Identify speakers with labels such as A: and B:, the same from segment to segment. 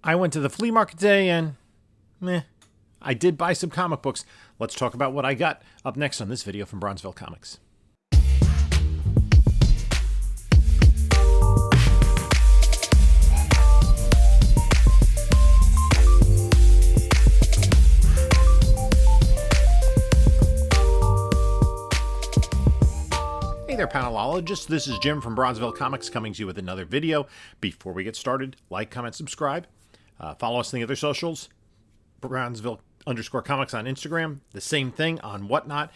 A: I went to the flea market today and I did buy some comic books. Let's talk about what I got up next on this video from Bronzeville Comics. Hey there, panelologists. This is Jim from Bronzeville Comics coming to you with another video. Before we get started, like, comment, subscribe. Follow us on the other socials. Bronzeville_comics on Instagram. The same thing on Whatnot.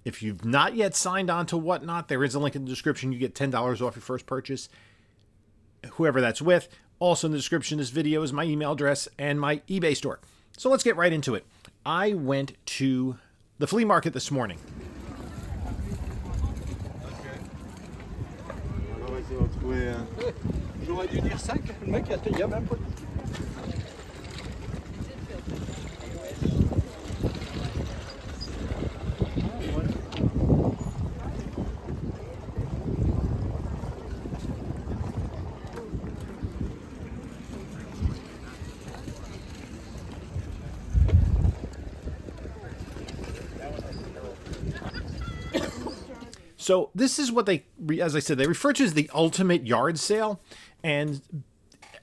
A: If you've not yet signed on to Whatnot, there is a link in the description. You get $10 off your first purchase. Whoever that's with. Also in the description of this video is my email address and my eBay store. So let's get right into it. I went to the flea market this morning.
B: J'aurais dû dire 5, le mec il y a même pas.
A: So this is what they, as I said, they refer to as the ultimate yard sale. And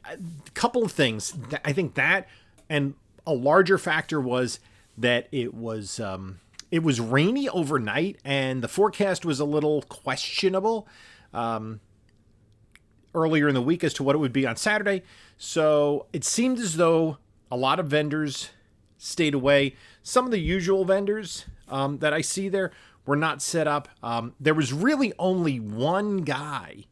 A: a couple of things. I think that, and a larger factor was that it was rainy overnight, and the forecast was a little questionable earlier in the week as to what it would be on Saturday. So it seemed as though a lot of vendors stayed away. Some of the usual vendors that I see there were not set up. There was really only one guy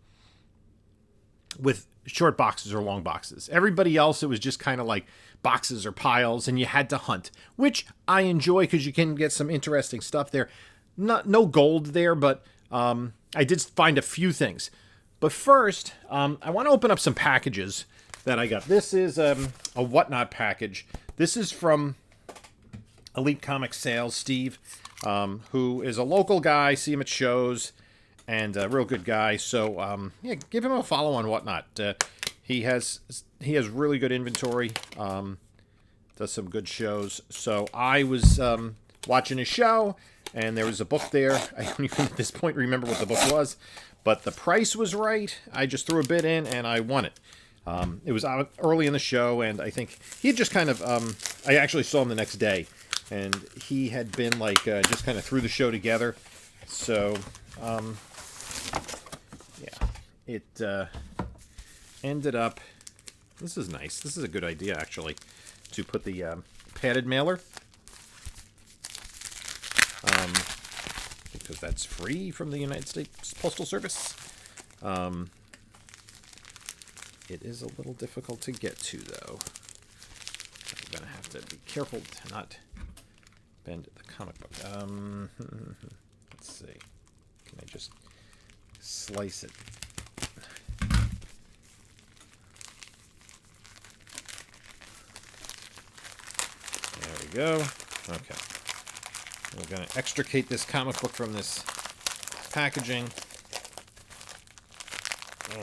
A: with short boxes or long boxes. Everybody else, it was just kind of like boxes or piles, and you had to hunt, which I enjoy because you can get some interesting stuff there. No gold there, but I did find a few things. But first, I want to open up some packages that I got. This is a Whatnot package. This is from Elite Comic Sales, Steve, who is a local guy. See him at shows, and a real good guy. So yeah, give him a follow on Whatnot. He has really good inventory. Does some good shows. So I was watching his show, and there was a book there. I don't even at this point remember what the book was, but the price was right. I just threw a bid in, and I won it. It was out early in the show, and I think he had just kind of. I actually saw him the next day, and he had been like just kind of threw the show together. So yeah, it ended up. This is nice. This is a good idea, actually, to put the padded mailer, because that's free from the United States Postal Service. It is a little difficult to get to, though. I'm going to have to be careful to not bend the comic book. Let's see. Can I just slice it? There we go. Okay. We're going to extricate this comic book from this packaging.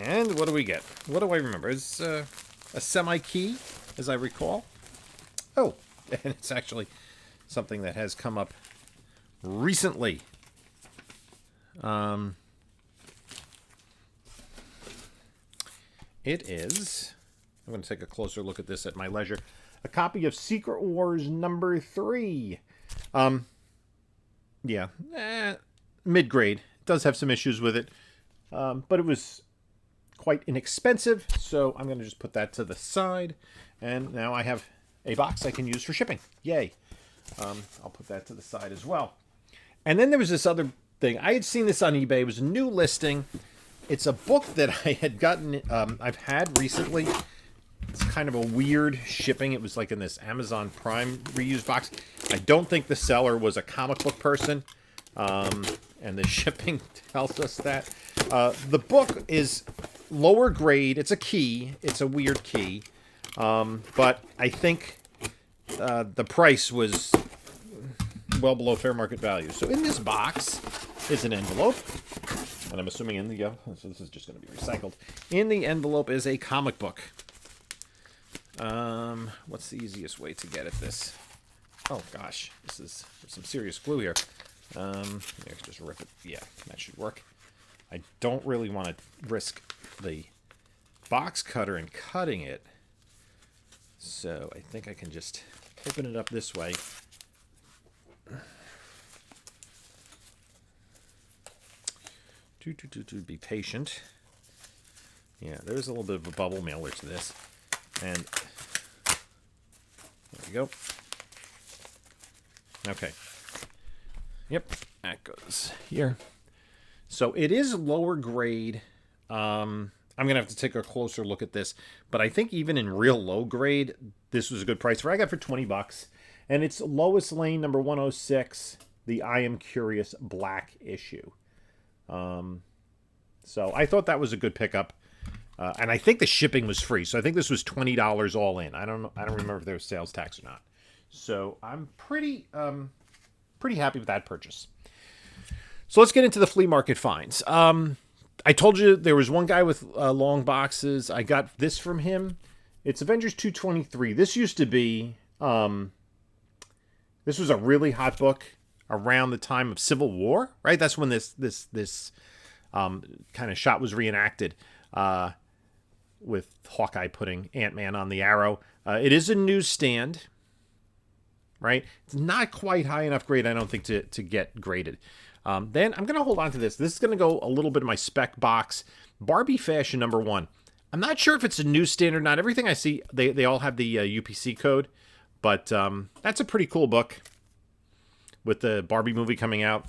A: And what do we get? What do I remember? It's a semi-key, as I recall. Oh, and it's actually something that has come up recently. It is, I'm going to take a closer look at this at my leisure, a copy of Secret Wars #3. Yeah, mid-grade. It does have some issues with it, but it was quite inexpensive, so I'm going to just put that to the side, and now I have a box I can use for shipping. Yay. I'll put that to the side as well. And then there was this other thing. I had seen this on eBay. It was a new listing. It's a book that I had gotten, I've had recently. It's kind of a weird shipping. It was like in this Amazon Prime reused box. I don't think the seller was a comic book person, and the shipping tells us that. The book is lower grade. It's a key. It's a weird key. But I think the price was well below fair market value. So in this box is an envelope. And I'm assuming in the, so this is just going to be recycled. In the envelope is a comic book. What's the easiest way to get at this? Oh gosh, there's some serious glue here. Maybe I can just rip it. Yeah, that should work. I don't really want to risk the box cutter and cutting it. So I think I can just open it up this way. Be patient. Yeah, there's a little bit of a bubble mailer to this. And there we go. Okay. Yep, that goes here. So it is lower grade. I'm going to have to take a closer look at this. But I think even in real low grade, this was a good price. I got it for $20. And it's Lois Lane, number 106, the I Am Curious Black issue. So I thought that was a good pickup. And I think the shipping was free. So I think this was $20 all in. I don't know. I don't remember if there was sales tax or not. So I'm pretty happy with that purchase. So let's get into the flea market finds. I told you there was one guy with long boxes. I got this from him. It's Avengers 223. This used to be, this was a really hot book around the time of Civil War, right? That's when this kind of shot was reenacted with Hawkeye putting Ant-Man on the arrow. It is a newsstand, right? It's not quite high enough grade, I don't think, to get graded. Then I'm going to hold on to this. This is going to go a little bit of my spec box. Barbie Fashion number 1. I'm not sure if it's a newsstand or not. Everything I see, they all have the UPC code. But that's a pretty cool book with the Barbie movie coming out.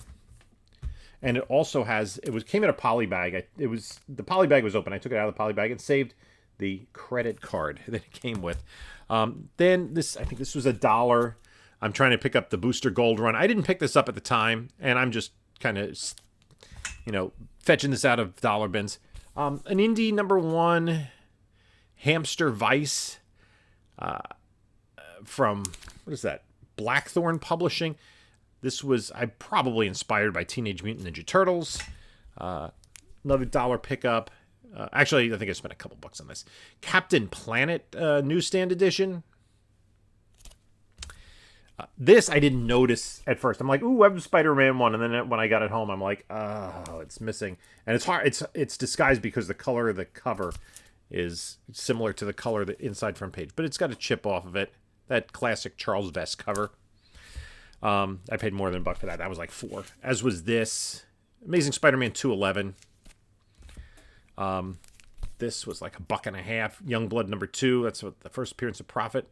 A: And it also has, came in a poly bag. The poly bag was open. I took it out of the poly bag and saved the credit card that it came with. Then I think this was $1. I'm trying to pick up the Booster Gold Run. I didn't pick this up at the time, and I'm just kind of, fetching this out of dollar bins. An indie number 1, Hamster Vice, from, what is that? Blackthorn Publishing. This was, probably inspired by Teenage Mutant Ninja Turtles. Another dollar pickup. Actually, I think I spent a couple bucks on this. Captain Planet newsstand edition. This I didn't notice at first. I'm like, ooh, Web Spider-Man 1. And then when I got it home, I'm like, oh, it's missing. And it's hard. It's disguised because the color of the cover is similar to the color of the inside front page. But it's got a chip off of it. That classic Charles Vess cover. I paid more than $1 for that. That was like $4. As was this. Amazing Spider-Man 211. This was like $1.50. Youngblood number 2. That's the first appearance of Prophet.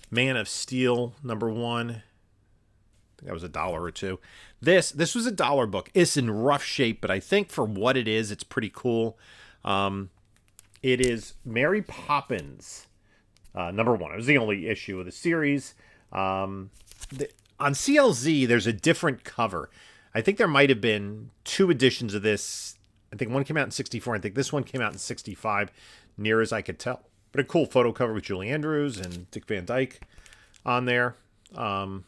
A: Man of Steel number 1. I think that was $1 or $2. This was a $1 book. It's in rough shape, but I think for what it is, it's pretty cool. It is Mary Poppins number 1. It was the only issue of the series. On CLZ, there's a different cover. I think there might have been 2 editions of this. I think one came out in 64. I think this one came out in 65, near as I could tell. But a cool photo cover with Julie Andrews and Dick Van Dyke on there. A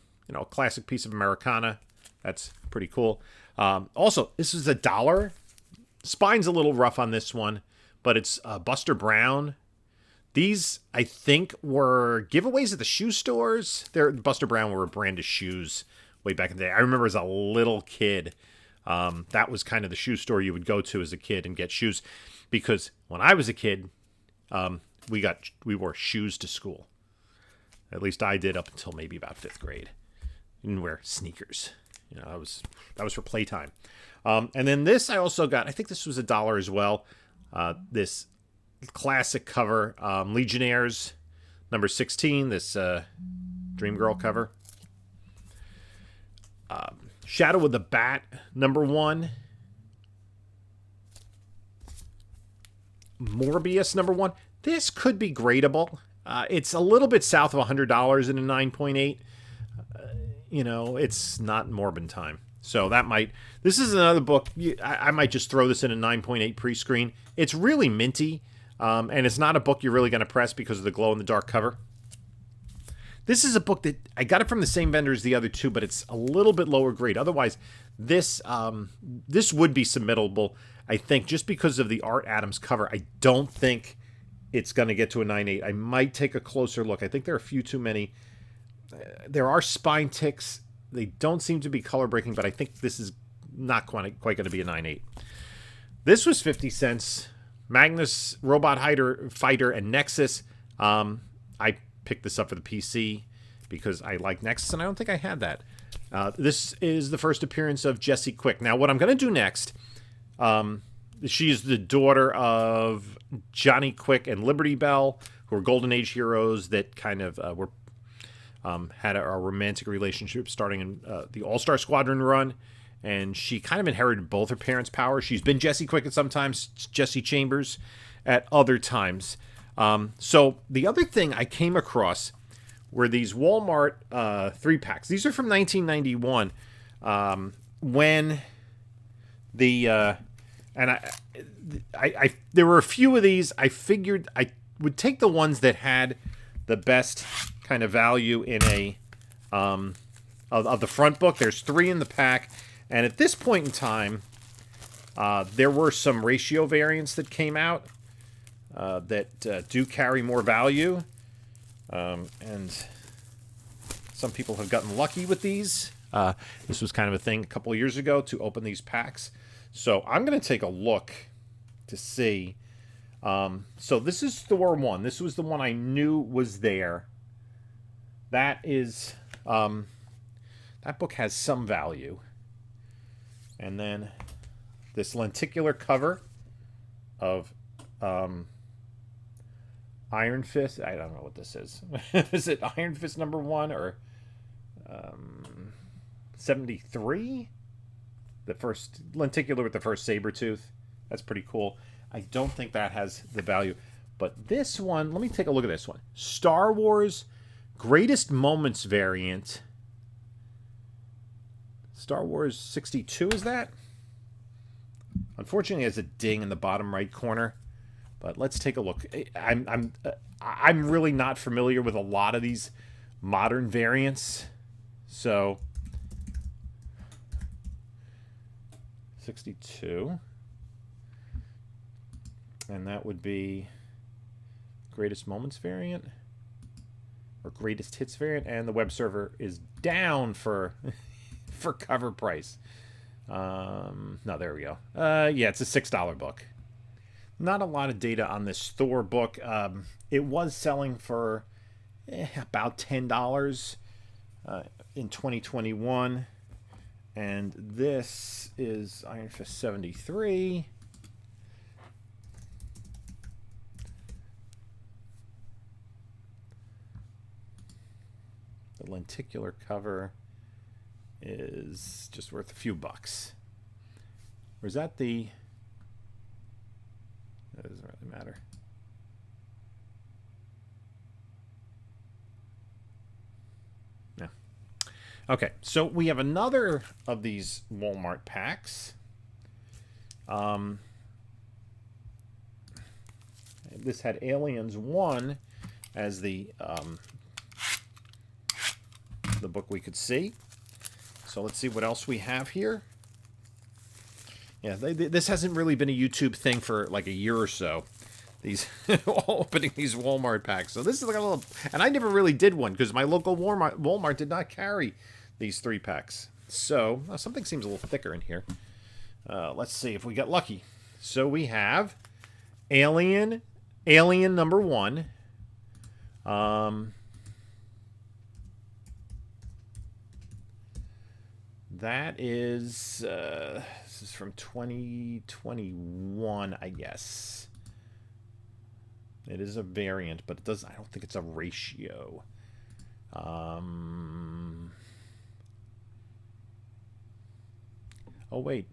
A: classic piece of Americana. That's pretty cool. Also, this is $1. Spine's a little rough on this one, but it's Buster Brown. These, I think, were giveaways at the shoe stores. Buster Brown were a brand of shoes way back in the day. I remember as a little kid, that was kind of the shoe store you would go to as a kid and get shoes. Because when I was a kid, we wore shoes to school. At least I did up until maybe about 5th grade. You didn't wear sneakers. That was for playtime. And then this I also got. I think this was $1 as well. This classic cover, Legionnaires number 16. This Dream Girl cover. Shadow of the Bat number 1. Morbius number 1. This could be gradable. It's a little bit south of $100 in a 9.8. It's not Morbin time. So this is another book. I might just throw this in a 9.8 pre-screen. It's really minty. And it's not a book you're really going to press because of the glow-in-the-dark cover. This is a book that I got it from the same vendor as the other 2, but it's a little bit lower grade. Otherwise, this would be submittable. I think just because of the Art Adams cover, I don't think it's going to get to a 9.8. I might take a closer look. I think there are a few too many. There are spine ticks. They don't seem to be color breaking, but I think this is not quite going to be a 9.8. This was 50 cents. Magnus, Robot Fighter, and Nexus. I picked this up for the PC because I like Nexus, and I don't think I had that. This is the first appearance of Jessie Quick. Now, what I'm going to do next, she is the daughter of Johnny Quick and Liberty Bell, who are Golden Age heroes that kind of were had a romantic relationship starting in the All-Star Squadron run. And she kind of inherited both her parents' powers. She's been Jessie Quick at some times, Jessie Chambers at other times. So the other thing I came across were these Walmart 3-packs. These are from 1991, when the and I there were a few of these. I figured I would take the ones that had the best kind of value in a of the front book. There's 3 in the pack. And at this point in time, there were some ratio variants that came out that do carry more value. And some people have gotten lucky with these. This was kind of a thing a couple of years ago to open these packs. So I'm going to take a look to see. So this is Thor 1. This was the one I knew was there. That is... that book has some value. And then this lenticular cover of Iron Fist. I don't know what this is. Is it Iron Fist #1 or 73? The first lenticular with the first saber tooth. That's pretty cool. I don't think that has the value. But this one, let me take a look at this one. Star Wars Greatest Moments variant. Star Wars 62 is that? Unfortunately, it has a ding in the bottom right corner. But let's take a look. I'm really not familiar with a lot of these modern variants. So 62. And that would be Greatest Moments variant or Greatest Hits variant, and the web server is down for for cover price. No, there we go. Yeah, it's a $6 book. Not a lot of data on this Thor book. It was selling for about $10 in 2021. And this is Iron Fist 73. The lenticular cover is just worth a few bucks. Or is that the... That doesn't really matter. No. Okay, so we have another of these Walmart packs. This had Aliens 1 as the book we could see. So let's see what else we have here. Yeah, this hasn't really been a YouTube thing for like a year or so. These opening these Walmart packs. So this is like a little, and I never really did one because my local Walmart did not carry these 3-packs. So something seems a little thicker in here. Let's see if we get lucky. So we have Alien #1. That is this is from 2021, I guess. It is a variant, but it does. I don't think it's a ratio. Oh wait,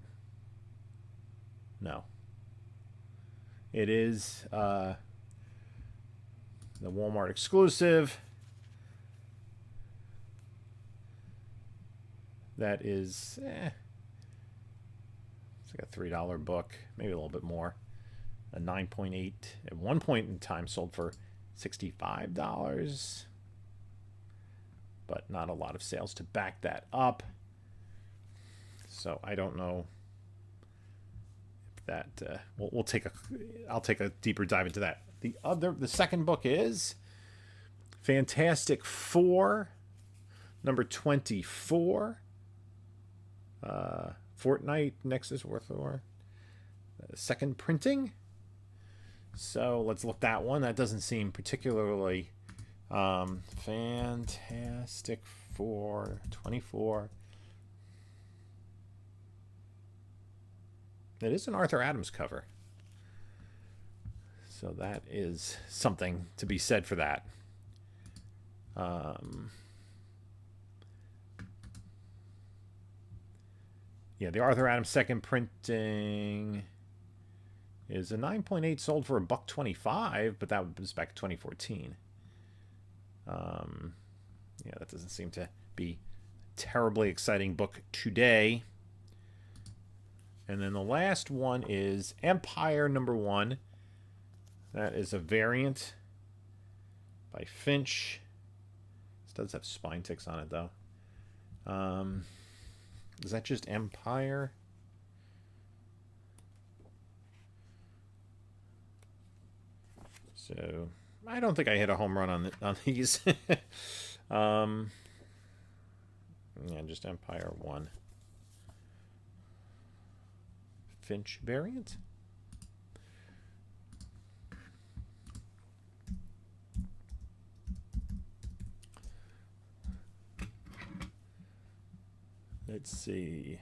A: no. It is the Walmart exclusive. That is, it's like a $3 book, maybe a little bit more. A 9.8 at one point in time sold for $65, but not a lot of sales to back that up. So I don't know that I'll take a deeper dive into that. The second book is Fantastic Four, number 24. Fortnite Nexus Worth War. Second printing. So let's look that one. That doesn't seem particularly Fantastic Four 24. It is an Arthur Adams cover. So that is something to be said for that. Yeah, the Arthur Adams second printing is a 9.8, sold for $1.25, but that was back in 2014. Yeah, that doesn't seem to be a terribly exciting book today. And then the last one is Empire #1. That is a variant by Finch. This does have spine ticks on it, though. Is that just Empire? So I don't think I hit a home run on these. Yeah, just Empire 1. Finch variant. Let's see.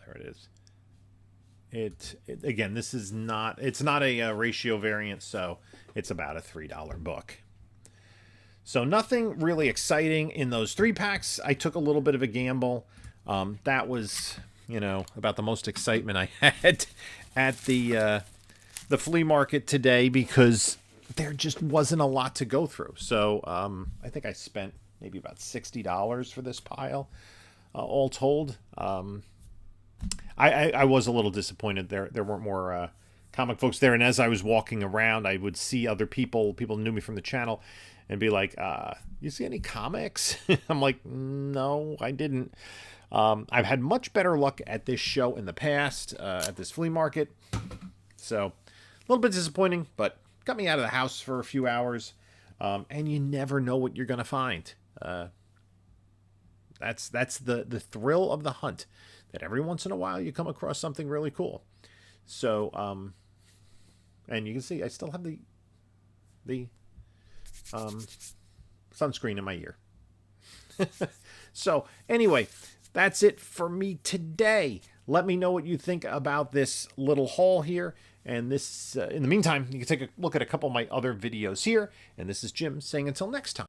A: There it is. It again, this is not, it's not a ratio variant, so it's about a $3 book. So nothing really exciting in those 3-packs. I took a little bit of a gamble. That was, about the most excitement I had at the flea market today, because there just wasn't a lot to go through. So I think I spent maybe about $60 for this pile, all told. I was a little disappointed there weren't more comic folks there. And as I was walking around, I would see other people knew me from the channel, and be like, you see any comics? I'm like, no, I didn't. I've had much better luck at this show in the past, at this flea market. So a little bit disappointing, but got me out of the house for a few hours. And you never know what you're going to find. That's the thrill of the hunt, that every once in a while you come across something really cool. So, and you can see I still have the sunscreen in my ear. So anyway, that's it for me today. Let me know what you think about this little haul here. And this, in the meantime, you can take a look at a couple of my other videos here. And this is Jim saying until next time.